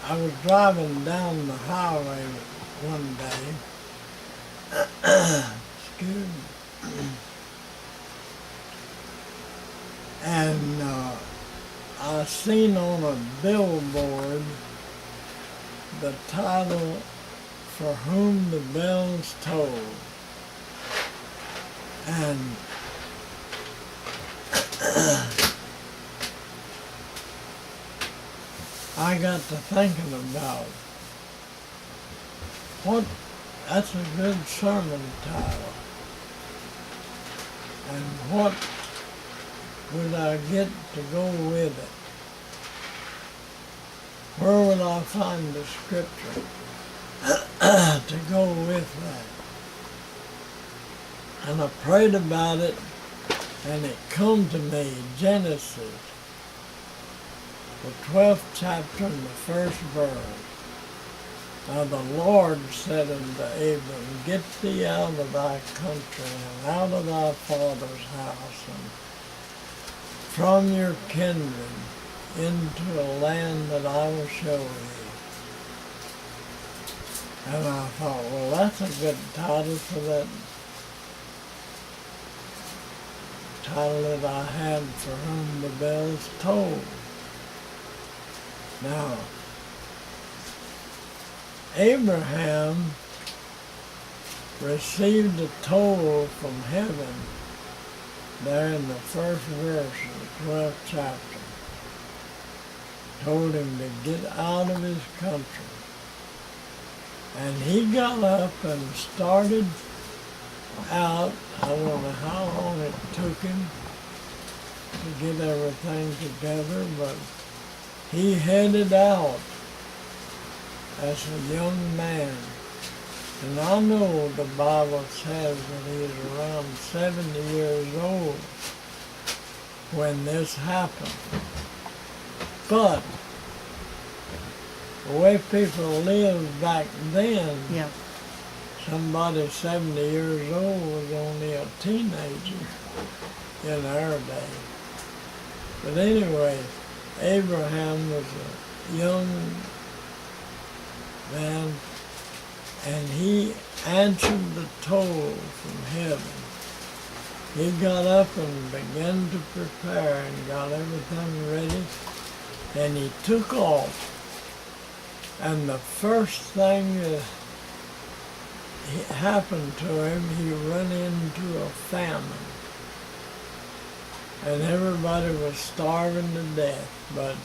I was driving down the highway one day, excuse me, and I seen on a billboard the title, "For Whom the Bells Toll." And I got to thinking about that's a good sermon title. And what would I get to go with it? Where would I find the scripture to go with that? And I prayed about it, and it come to me, Genesis, the 12th chapter and the first verse. Now the Lord said unto Abram, Get thee out of thy country, and out of thy father's house, and from your kindred, into a land that I will show thee. And I thought, well, that's a good title for that title that I had, For Whom the Bells Toll. Now, Abraham received a toll from heaven there in the first verse of the 12th chapter. Told him to get out of his country. And he got up and started out. I don't know how long it took him to get everything together, but he headed out as a young man. And I know the Bible says that he was around 70 years old when this happened. But the way people lived back then, Yeah. somebody 70 years old was only a teenager in our day. But anyway, Abraham was a young man, and he answered the toll from heaven. He got up and began to prepare and got everything ready, and he took off. And the first thing that happened to him, he ran into a famine. And everybody was starving to death, but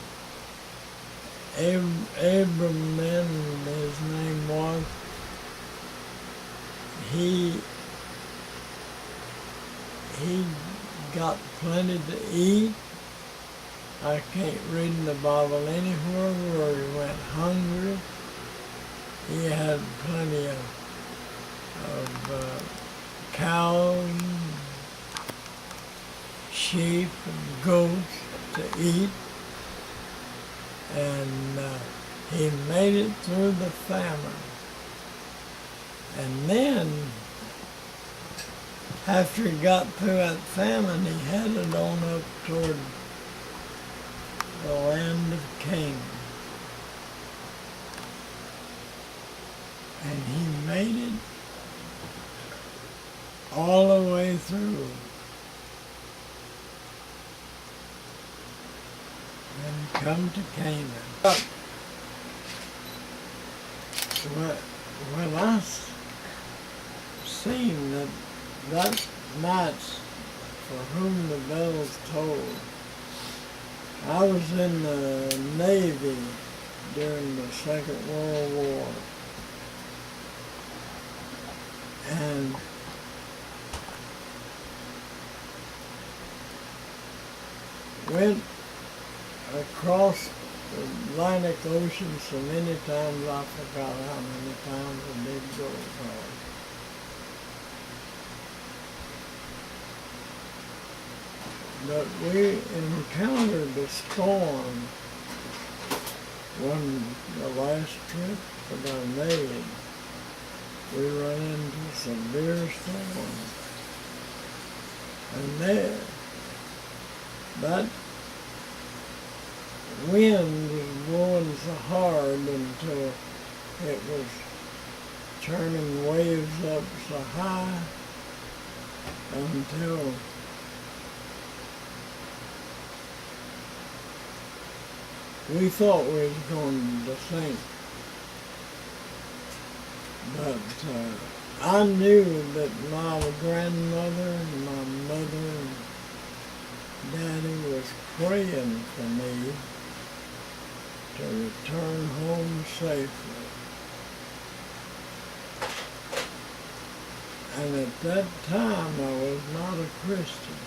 Abram then, his name was, he got plenty to eat. I can't read in the Bible anywhere where he went hungry. He had plenty of cows, sheep, and goats to eat. And he made it through the famine. And then, after he got through that famine, he headed on up toward the land of Canaan. And he made it all the way through. And come to Canaan. When I seen that night's For Whom the Bells Toll, I was in the Navy during the Second World War. And went across the Atlantic Ocean so many times I forgot how many times I did go across. But we encountered a storm the last trip that I made. We ran into a severe storm. And that wind was blowing so hard until it was churning waves up so high until we thought we was going to sink. But I knew that my grandmother and my mother and Daddy was praying for me to return home safely. And at that time, I was not a Christian.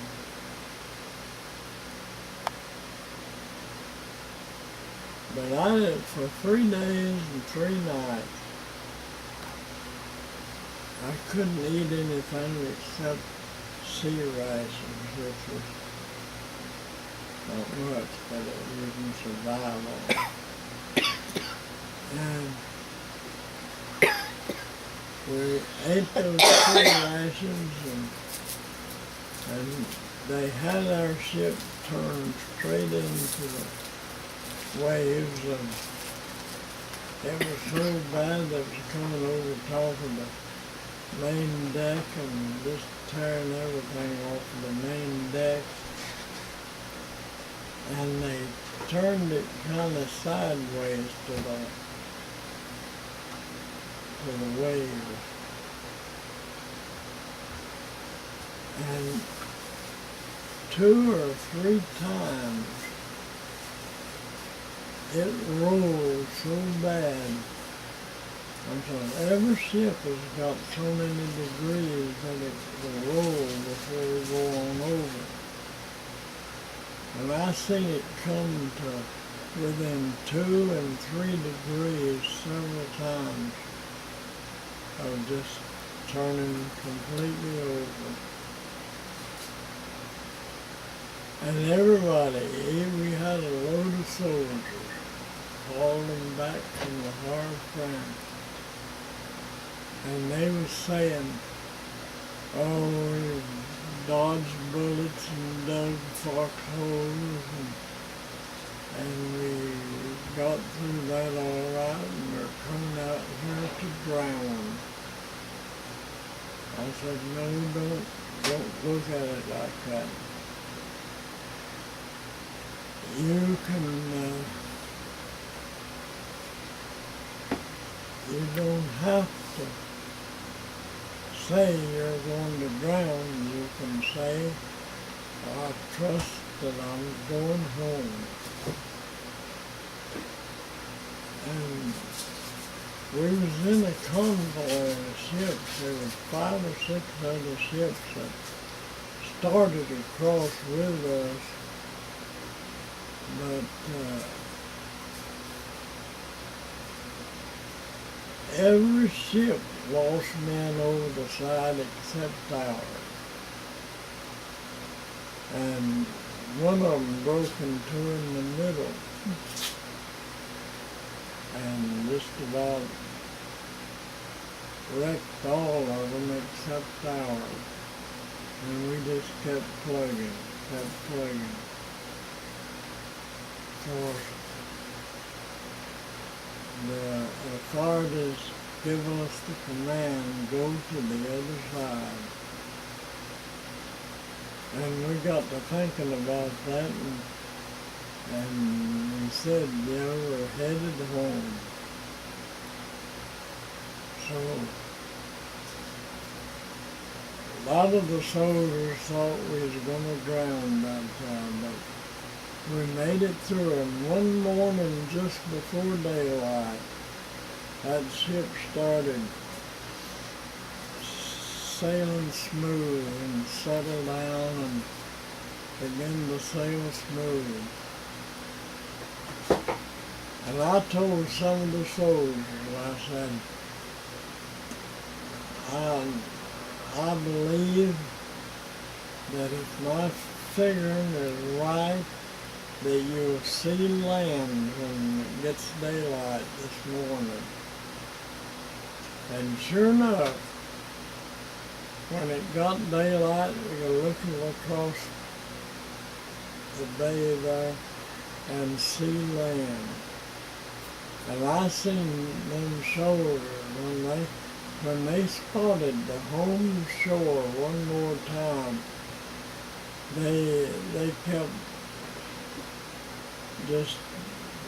But I did for 3 days and 3 nights. I couldn't eat anything except sea rations, which was not much, but it was survival. And we ate those sea rations, and they had our ship turned straight into the waves, and it was so bad that it was coming over top of the main deck and just tearing everything off of the main deck. And they turned it kind of sideways to the waves. And 2 or 3 times it rolled so bad until every ship has got so many degrees that it will roll before we go on over. And I seen it come to within 2 and 3 degrees several times of just turning completely over. And everybody, we had a load of soldiers hauling back from the hard front. And they were saying, oh, we dodged bullets and dug foxholes, and we got through that all right, and we're coming out here to drown. I said, no, don't look at it like that. You don't have to say you're going to drown. You can say, I trust that I'm going home. And we was in a convoy of ships. There were 5 or 6 other ships that started across with us, but every ship lost men over the side except ours. And one of them broke in 2 in the middle. And just about wrecked all of them except ours. And we just kept plugging. Of course, the authorities given us the command, go to the other side. And we got to thinking about that, and we said, yeah, we're headed home. So a lot of the soldiers thought we was going to drown that time, but we made it through, and one morning just before daylight, that ship started sailing smooth and settled down and began to sail smooth. And I told some of the soldiers, I said, I believe that if my figuring is right, that you'll see land when it gets daylight this morning. And sure enough, when it got daylight, we were looking across the bay there, and see land. And I seen them soldiers when they spotted the home shore one more time, they kept just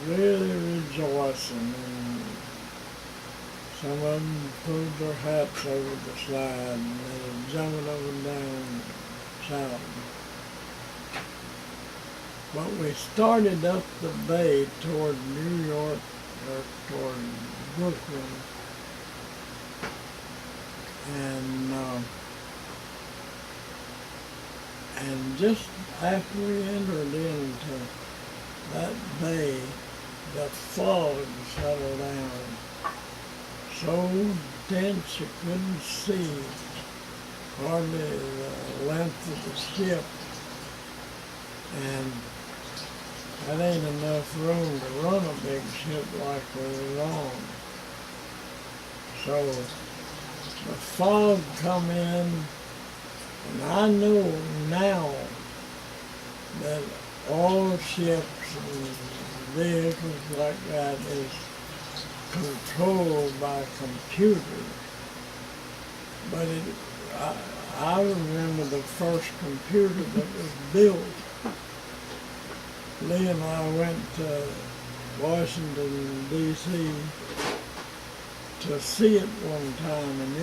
really rejoicing, and some of them pulled their hats over the side and they were jumping up and down shouting. But we started up the bay toward New York, or toward Brooklyn, and just after we entered into that bay, the fog settled down so dense you couldn't see hardly the length of the ship, and that ain't enough room to run a big ship like we were on. So the fog come in, and I know now that all ships and vehicles like that is controlled by computers. But I remember the first computer that was built. Lee and I went to Washington, D.C. to see it one time, and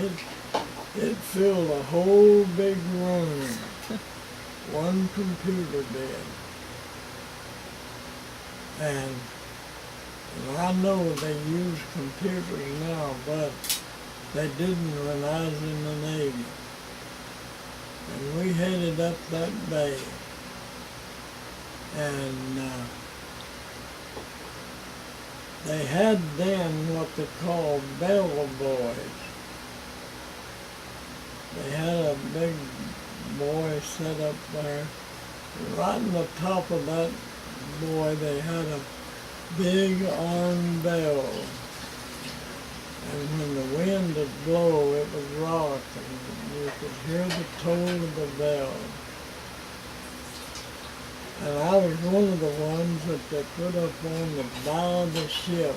it filled a whole big room. One computer did. And I know they use computers now, but they didn't when I was in the Navy. And we headed up that bay. And they had then what they called bell boys. They had a big boy set up there. Right on the top of that boy, they had a big iron bell. And when the wind would blow, it would rock, and you could hear the toll of the bell. And I was one of the ones that they put up on the bow of the ship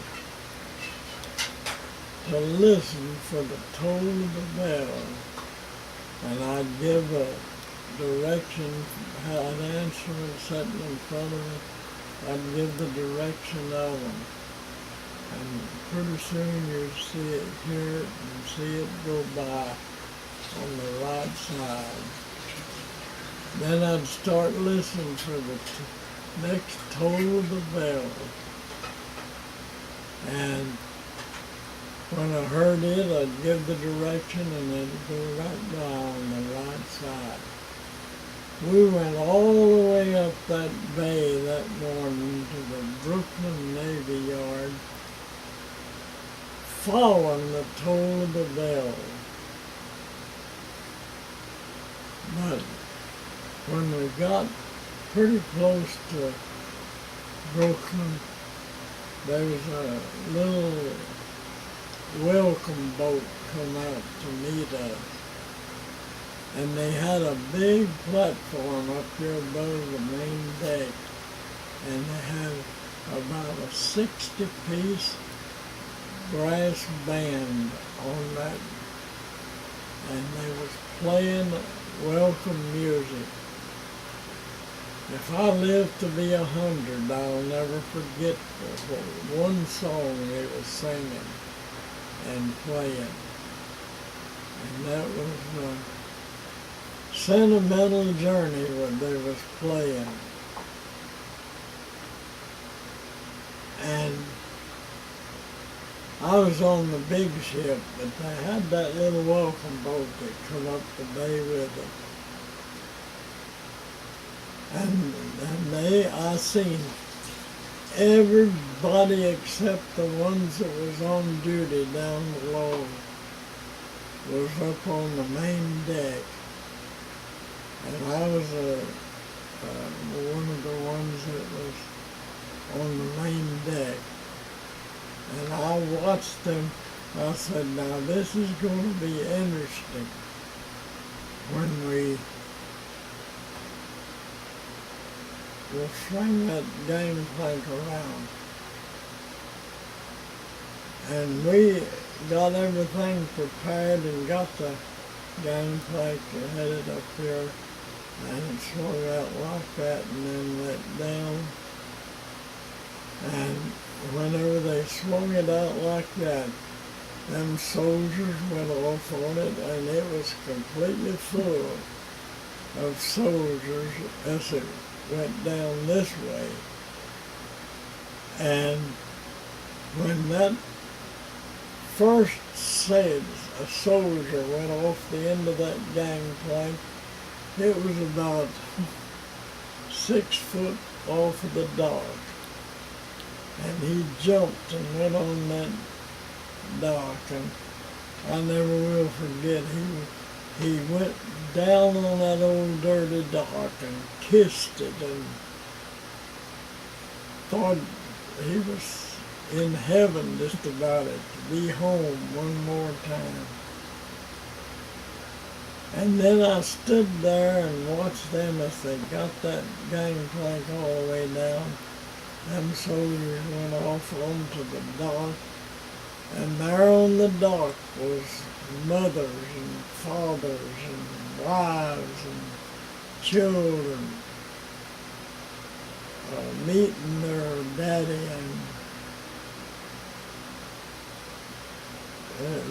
to listen for the toll of the bell. And I'd give a direction, had an instrument sitting in front of me, I'd give the direction of them. And pretty soon you'd see it, hear it, and see it go by on the right side. Then I'd start listening for the next toll of the bell. And when I heard it, I'd give the direction and it'd go right by on the right side. We went all the way up that bay that morning to the Brooklyn Navy Yard, following the toll of the bell. But when we got pretty close to Brooklyn, there was a little welcome boat come out to meet us. And they had a big platform up here above the main deck. And they had about a 60-piece brass band on that. And they was playing welcome music. If I live to be 100, I'll never forget one song they was singing and playing. And that was a Sentimental Journey when they was playing. And I was on the big ship, but they had that little welcome boat that come up the bay with it. And I seen everybody except the ones that was on duty down below was up on the main deck. And I was one of the ones that was on the main deck. And I watched them. I said, now this is going to be interesting will swing that game plank around. And we got everything prepared and got the game plank headed up here, and it swung out like that and then let down. And whenever they swung it out like that, them soldiers went off on it, and it was completely full of soldiers as it went down this way. And when that first said a soldier went off the end of that gangplank, it was about 6 foot off of the dock. And he jumped and went on that dock, and I never will forget, he went down on that old dirty dock and kissed it and thought he was in heaven just about it, to be home one more time. And then I stood there and watched them as they got that gangplank all the way down. Them soldiers went off onto the dock, and there on the dock was mothers and fathers and wives and children meeting their daddy and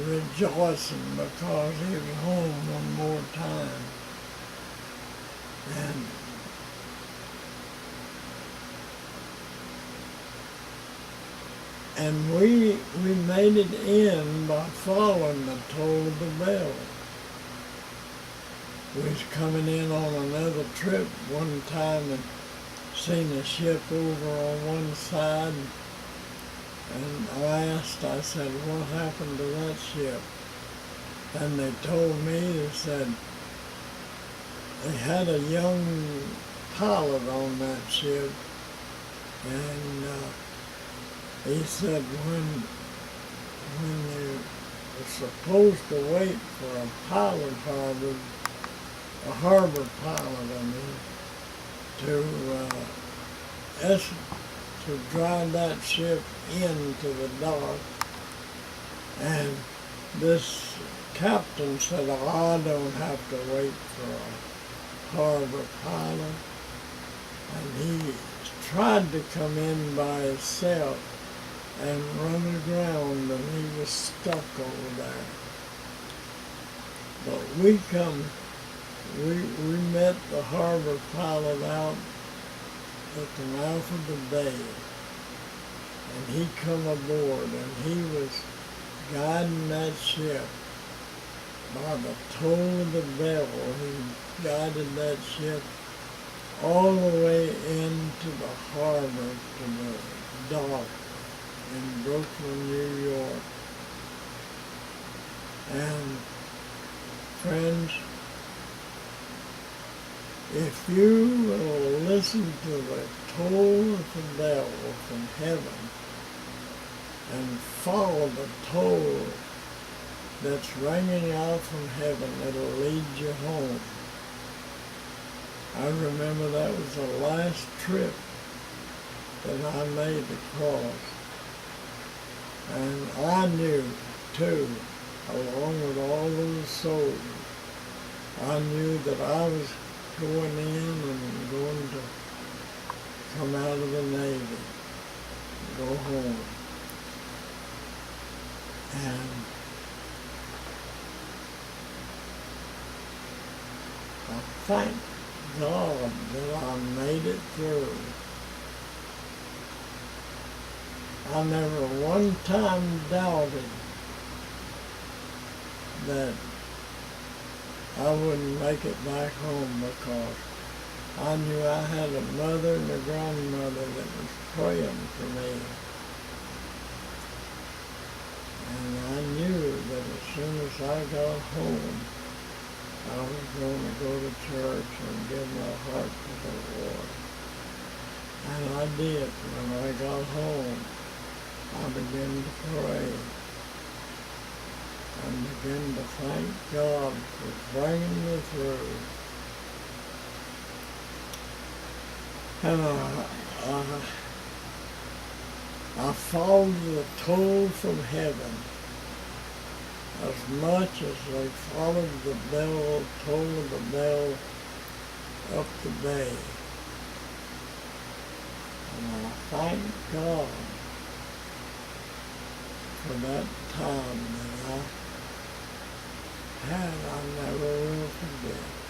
rejoicing because he was home one more time. And we made it in by following the toll of the bell. We was coming in on another trip one time and seen a ship over on one side, and I said, what happened to that ship? And they told me, they said, they had a young pilot on that ship, and he said when they were supposed to wait for a pilot a harbor pilot, to drive that ship into the dock, and this captain said, oh, I don't have to wait for a harbor pilot, and he tried to come in by himself and run aground, and he was stuck over there. But we met the harbor pilot out at the mouth of the bay, and he come aboard, and he was guiding that ship by the toll of the bell. He guided that ship all the way into the harbor to the dock in Brooklyn, New York. And friends, if you will listen to the toll of the bell from heaven and follow the toll that's ringing out from heaven, it'll lead you home. I remember that was the last trip that I made across. And I knew, too, along with all those soldiers, I knew that I was going in and going to come out of the Navy, go home. And I thank God that I made it through. I never one time doubted that I wouldn't make it back home, because I knew I had a mother and a grandmother that was praying for me. And I knew that as soon as I got home, I was going to go to church and give my heart to the Lord. And I did. When I got home, I began to pray and began to thank God for bringing me through. And I followed the toll from heaven as much as they followed the bell, toll of the bell up the bay. And I thank God for that time that I had. I never will forget.